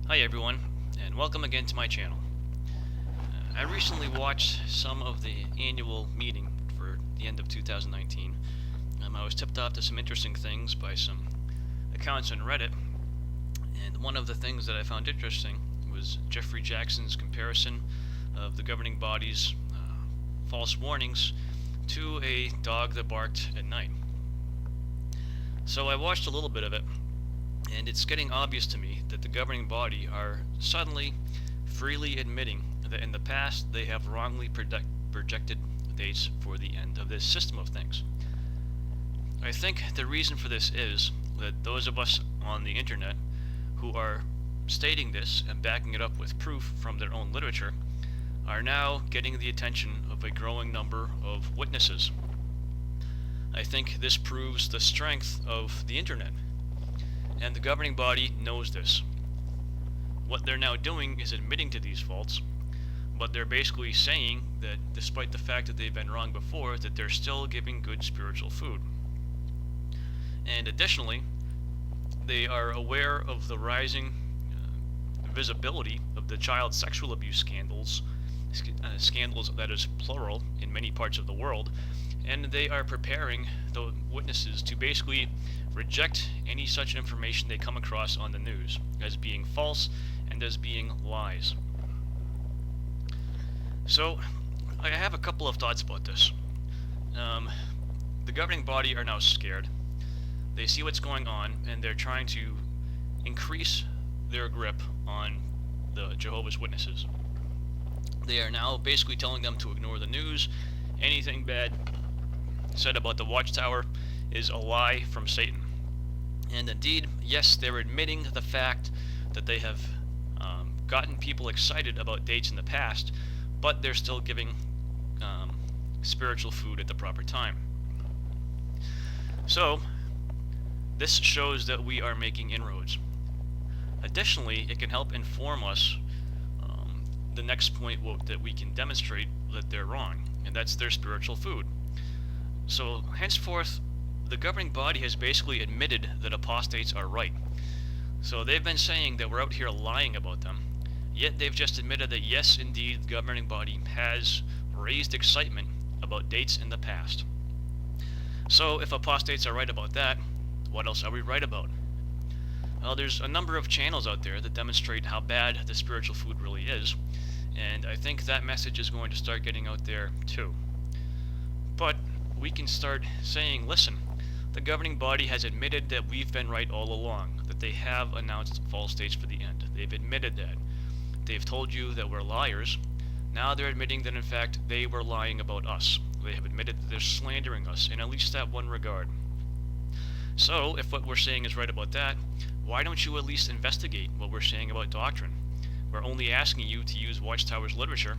Hi everyone, and welcome again to my channel. I recently watched some of the annual meeting for the end of 2019. I was tipped off to some interesting things by some accounts on Reddit, and one of the things that I found interesting was Jeffrey Jackson's comparison of the governing body's false warnings to a dog that barked at night. So I watched a little bit of it, and it's getting obvious to me that the governing body are suddenly freely admitting that in the past they have wrongly projected dates for the end of this system of things. I think the reason for this is that those of us on the internet who are stating this and backing it up with proof from their own literature are now getting the attention of a growing number of witnesses. I think this proves the strength of the internet. And the governing body knows this. What they're now doing is admitting to these faults, but they're basically saying that despite the fact that they've been wrong before, that they're still giving good spiritual food. And additionally, they are aware of the rising visibility of the child sexual abuse scandals that is plural in many parts of the world, and they are preparing the witnesses to basically reject any such information they come across on the news as being false and as being lies. So, I have a couple of thoughts about this. The governing body are now scared. They see what's going on, and they're trying to increase their grip on the Jehovah's Witnesses. They are now basically telling them to ignore the news. Anything bad said about the Watchtower is a lie from Satan. And indeed, yes, they're admitting the fact that they have gotten people excited about dates in the past, but they're still giving spiritual food at the proper time. So, this shows that we are making inroads. Additionally, it can help inform us the next point that we can demonstrate that they're wrong, and that's their spiritual food. So, henceforth, the governing body has basically admitted that apostates are right. So they've been saying that we're out here lying about them, yet they've just admitted that yes, indeed, the governing body has raised excitement about dates in the past. So if apostates are right about that, what else are we right about? Well, there's a number of channels out there that demonstrate how bad the spiritual food really is, and I think that message is going to start getting out there too. But we can start saying, listen, the governing body has admitted that we've been right all along, that they have announced false dates for the end. They've admitted that. They've told you that we're liars. Now they're admitting that in fact they were lying about us. They have admitted that they're slandering us in at least that one regard. So, if what we're saying is right about that, why don't you at least investigate what we're saying about doctrine? We're only asking you to use Watchtower's literature,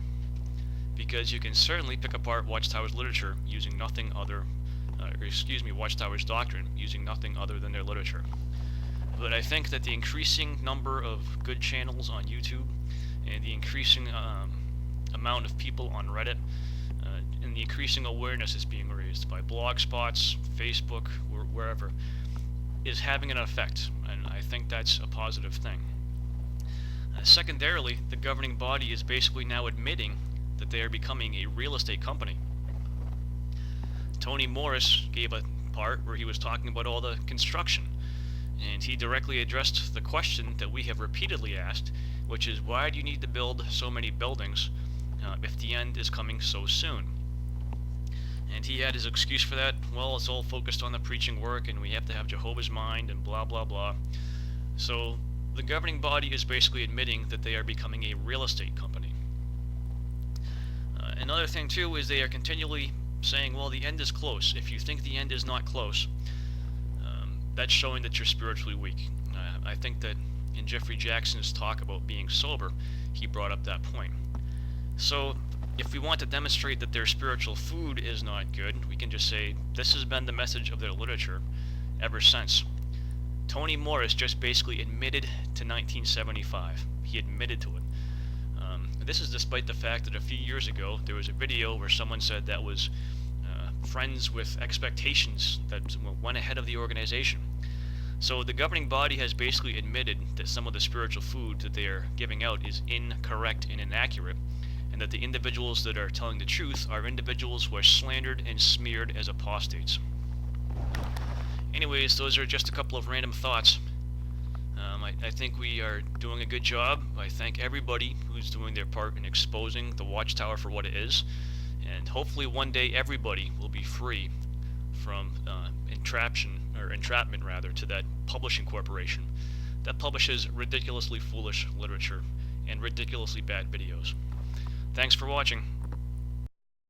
because you can certainly pick apart Watchtower's literature using nothing other, Watchtower's doctrine using nothing other than their literature. But I think that the increasing number of good channels on YouTube and the increasing amount of people on Reddit and the increasing awareness that's being raised by blog spots, Facebook, wherever, is having an effect, and I think that's a positive thing. Secondarily, the governing body is basically now admitting that they are becoming a real estate company. Tony Morris gave a part where he was talking about all the construction, and he directly addressed the question that we have repeatedly asked, which is why do you need to build so many buildings if the end is coming so soon? And he had his excuse for that, well, it's all focused on the preaching work and we have to have Jehovah's mind and blah blah blah. So the governing body is basically admitting that they are becoming a real estate company. Another thing too is they are continually saying, well, the end is close. If you think the end is not close, that's showing that you're spiritually weak. I think that in Jeffrey Jackson's talk about being sober, he brought up that point. So if we want to demonstrate that their spiritual food is not good, we can just say this has been the message of their literature ever since. Tony Morris just basically admitted to 1975. He admitted to it. This is despite the fact that a few years ago there was a video where someone said that was friends with expectations that went ahead of the organization. So the governing body has basically admitted that some of the spiritual food that they are giving out is incorrect and inaccurate, and that the individuals that are telling the truth are individuals who are slandered and smeared as apostates. Anyways, those are just a couple of random thoughts. I think we are doing a good job. I thank everybody who's doing their part in exposing the Watchtower for what it is, and hopefully one day everybody will be free from entrapment rather, to that publishing corporation that publishes ridiculously foolish literature and ridiculously bad videos. Thanks for watching.